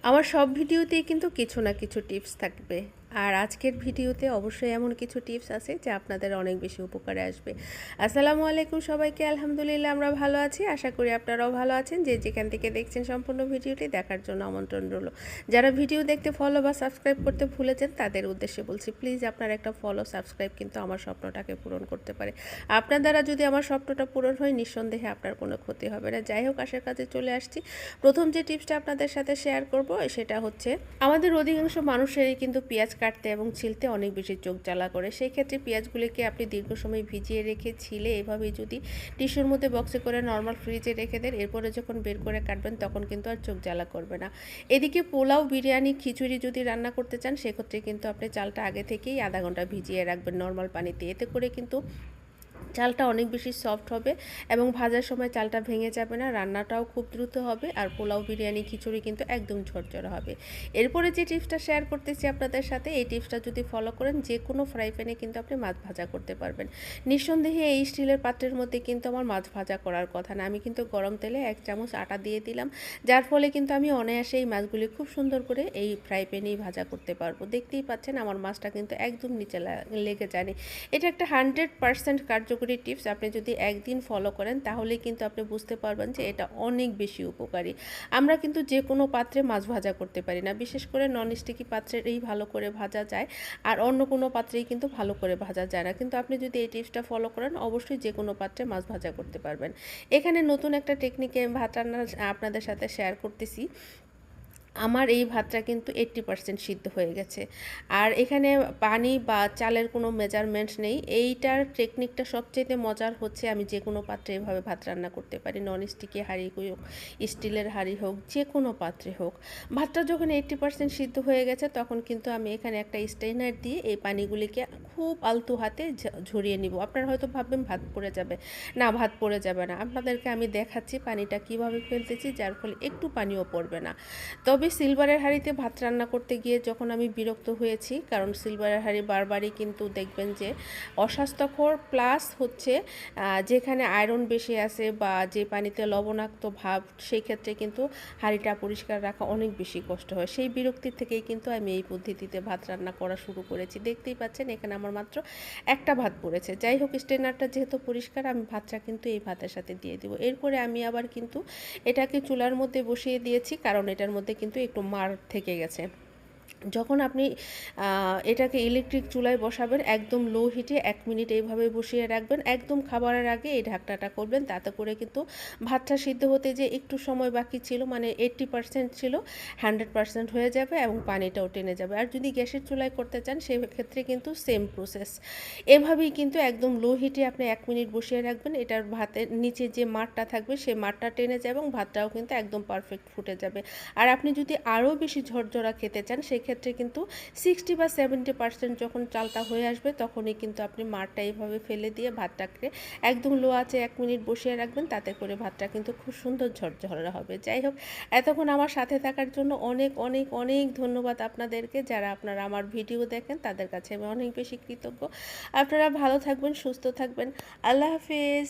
আমার সব ভিডিওতেই কিন্তু কিছু না কিছু টিপস থাকবে। আর আজকের ভিডিওতে অবশ্যই এমন কিছু টিপস আছে যা আপনাদের অনেক বেশি উপকারে আসবে। আসসালামু আলাইকুম সবাইকে, আলহামদুলিল্লাহ আমরা ভালো আছি। আশা করি আপনারাও ভালো আছেন। যে যেখান থেকে দেখছেন সম্পূর্ণ ভিডিওটি দেখার জন্য আমন্ত্রণ রইল। যারা ভিডিও দেখতে ফলো বা সাবস্ক্রাইব করতে ভুলেছেন তাদের উদ্দেশ্যে বলছি, প্লিজ আপনার একটা ফলো সাবস্ক্রাইব কিন্তু আমার স্বপ্নটাকে পূরণ করতে পারে। আপনার দ্বারা যদি আমার স্বপ্নটা পূরণ হয়, নিঃসন্দেহে আপনার কোনো ক্ষতি হবে না। যাই হোক, আশার কাছে চলে আসছি। প্রথম যে টিপসটা আপনাদের সাথে শেয়ার করব সেটা হচ্ছে, আমাদের অধিকাংশ মানুষেরই কিন্তু পেঁয়াজ কাটতে এবং ছিলতে অনেক বেশি চোখ জ্বালা করে। সেই ক্ষেত্রে পেঁয়াজগুলিকে আপনি দীর্ঘ সময় ভিজিয়ে রেখে ছিলে এভাবেই যদি টিস্যুর মধ্যে বক্সে করে নর্মাল ফ্রিজে রেখে দেন, এরপরে যখন বের করে কাটবেন তখন কিন্তু আর চোখ জ্বালা করবে না। এদিকে পোলাও, বিরিয়ানি, খিচুড়ি যদি রান্না করতে চান সেক্ষেত্রে কিন্তু আপনি চালটা আগে থেকেই আধা ঘন্টা ভিজিয়ে রাখবেন নর্মাল পানিতে। এতে করে কিন্তু চালটা অনেক বেশি সফট হবে এবং ভাজার সময় চালটা ভেঙে যাবে না, রান্নাটাও খুব দ্রুত হবে, আর পোলাও, বিরিয়ানি, খিচুড়ি কিন্তু একদম ঝরঝরে হবে। এরপরে যে টিপসটা শেয়ার করতেছি আপনাদের সাথে, এই টিপসটা যদি ফলো করেন যে কোনো ফ্রাই প্যানে কিন্তু আপনি মাছ ভাজা করতে পারবেন। নিঃসন্দেহে এই স্টিলের পাত্রের মধ্যে কিন্তু আমার মাছ ভাজা করার কথা না। আমি কিন্তু গরম তেলে 1 চামচ আটা দিয়ে দিলাম, যার ফলে কিন্তু আমি অনায়াসে এই মাছগুলি খুব সুন্দর করে এই ফ্রাই প্যানেই ভাজা করতে পারবো। দেখতেই পাচ্ছেন আমার মাছটা কিন্তু একদম নিচে লেগে যায়নি। এটা একটা 100% কার্যকরী টিপস। আপনি যদি একদিন ফলো করেন তাহলে কিন্তু আপনি বুঝতে পারবেন যে এটা অনেক বেশি উপকারী। আমরা কিন্তু যে কোনো পাত্রে মাছ ভাজা করতে পারি না, বিশেষ করে ননস্টিকি পাত্রেই ভালো করে ভাজা যায়, আর অন্য কোনো পাত্রেই কিন্তু ভালো করে ভাজা যায় না। কিন্তু আপনি যদি এই টিপসটা ফলো করেন অবশ্যই যে কোনো পাত্রে মাছ ভাজা করতে পারবেন। এখানে নতুন একটা টেকনিকে ভাত রান্না আপনাদের সাথে শেয়ার করতেছি। আমার এই ভাতটা কিন্তু 80% সিদ্ধ হয়ে গেছে, আর এখানে পানি বা চালের কোনো মেজারমেন্ট নেই। এইটার টেকনিকটা সবচেয়ে মজার হচ্ছে, আমি যে কোনো পাত্রে এভাবে ভাত রান্না করতে পারি, নন স্টিকি হাঁড়ি হোক, স্টিলের হাঁড়ি হোক, যে কোনো পাত্রে হোক। ভাতটা যখন 80% সিদ্ধ হয়ে গেছে তখন কিন্তু আমি এখানে একটা স্ট্রেনার দিয়ে এই পানিগুলিকে খুব আলতো হাতে ঝরিয়ে নিব। আপনারা হয়তো ভাববেন ভাত পড়ে যাবে, না ভাত পড়ে যাবে না। আপনাদেরকে আমি দেখাচ্ছি পানিটা কিভাবে ফেলতেছি, যার ফলে একটু পানিও পড়বে না। তবে সিলভারের হাঁড়িতে ভাত রান্না করতে গিয়ে যখন আমি বিরক্ত হয়েছি, কারণ সিলভারের হাঁড়ি বারবারই কিন্তু দেখবেন যে অস্বাস্থ্যকর, প্লাস হচ্ছে যেখানে আয়রন বেশি আছে বা যে পানিতে লবণাক্ত ভাব, সেই ক্ষেত্রে কিন্তু হাঁড়িটা পরিষ্কার রাখা অনেক বেশি কষ্ট হয়। সেই বিরক্তির থেকেই কিন্তু আমি এই পদ্ধতিতে ভাত রান্না করা শুরু করেছি। দেখতেই পাচ্ছেন এখানে আমার মাত্র একটা ভাত পড়েছে। যাই হোক, স্টেনারটা যেহেতু পরিষ্কার, আমি ভাতটা কিন্তু এই ভাতের সাথে দিয়ে দিব। এরপরে আমি আবার কিন্তু এটাকে চুলার মধ্যে বসিয়ে দিয়েছি, কারণ এটার মধ্যে কিন্তু একটু মার থেকে গেছে। যখন আপনি এটাকে ইলেকট্রিক চুলায় বসাবেন, একদম লো হিটে 1 মিনিট এইভাবে বসিয়ে রাখবেন। একদম খাবারের আগে এই ঢাকনাটা করবেন, তাতে করে কিন্তু ভাতটা সিদ্ধ হতে যে একটু সময় বাকি ছিল, মানে 80% ছিল, 100% হয়ে যাবে এবং পানিটাও টেনে যাবে। আর যদি গ্যাসের চুলায় করতে চান সেক্ষেত্রে কিন্তু সেম প্রসেস। এভাবেই কিন্তু একদম লো হিটে আপনি 1 মিনিট বসিয়ে রাখবেন। এটার ভাতের নিচে যে মাড়টা থাকবে সেই মাড়টা টেনে যাবে এবং ভাতটাও কিন্তু একদম পারফেক্ট ফুটে যাবে। আর আপনি যদি আরও বেশি ঝরঝরা খেতে চান সেক্ষেত্রে কিন্তু 60 বা 70% যখন চালটা হয়ে আসবে তখনই কিন্তু আপনি মাড়টা এইভাবে ফেলে দিয়ে ভাতটাকে একদম লো আঁচে 1 মিনিট বসিয়ে রাখবেন, তাতে করে ভাতটা কিন্তু খুব সুন্দর ঝরঝরা হবে। যাই হোক, এতক্ষণ আমার সাথে থাকার জন্য অনেক অনেক অনেক ধন্যবাদ আপনাদেরকে। যারা আপনারা আমার ভিডিও দেখেন তাদের কাছে আমি অনেক বেশি কৃতজ্ঞ। আপনারা ভালো থাকবেন, সুস্থ থাকবেন। আল্লাহ হাফিজ।